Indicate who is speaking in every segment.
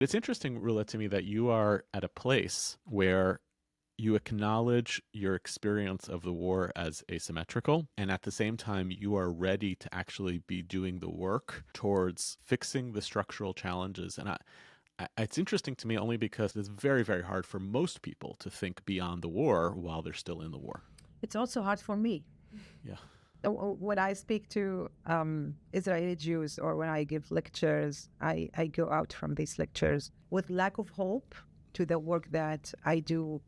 Speaker 1: It's interesting, Rula, to me that you are at a place where you acknowledge your experience of the war as asymmetrical, and at the same time, you are ready to actually be doing the work towards fixing the structural challenges. And it's interesting to me only because it's very, very hard for most people to think beyond the war while they're still in the war.
Speaker 2: It's also hard for me.
Speaker 1: Yeah.
Speaker 2: When I speak to Israeli Jews or when I give lectures, I go out from these lectures with lack of hope to the work that I do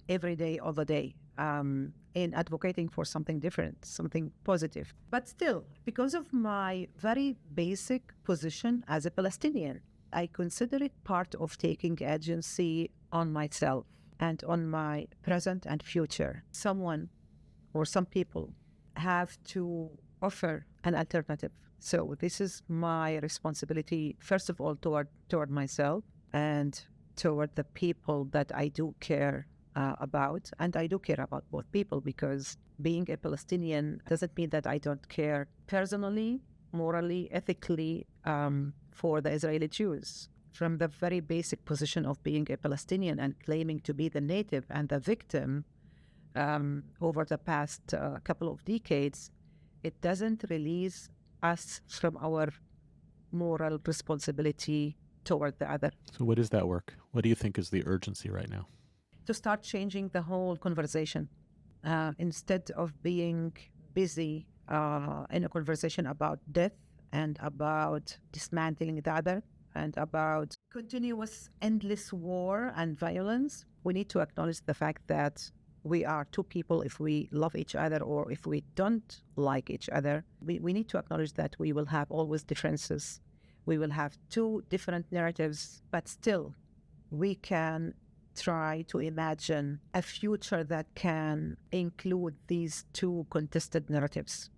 Speaker 2: every day, all the day, in advocating for something different, something positive. But still, because of my very basic position as a Palestinian, I consider it part of taking agency on myself and on my present and future. Someone or some people have to offer an alternative. So this is my responsibility, first of all, toward myself and toward the people that I do care about. And I do care about both people, because being a Palestinian doesn't mean that I don't care personally, morally, ethically for the Israeli Jews. From the very basic position of being a Palestinian and claiming to be the native and the victim over the past couple of decades, it doesn't release us from our moral responsibility toward the other.
Speaker 1: So what is that work? What do you think is the urgency right now?
Speaker 2: To start changing the whole conversation. Instead of being busy in a conversation about death and about dismantling the other and about continuous endless war and violence, we need to acknowledge the fact that we are two people. If we love each other or if we don't like each other, we need to acknowledge that we will have always differences. We will have two different narratives, but still we can try to imagine a future that can include these two contested narratives.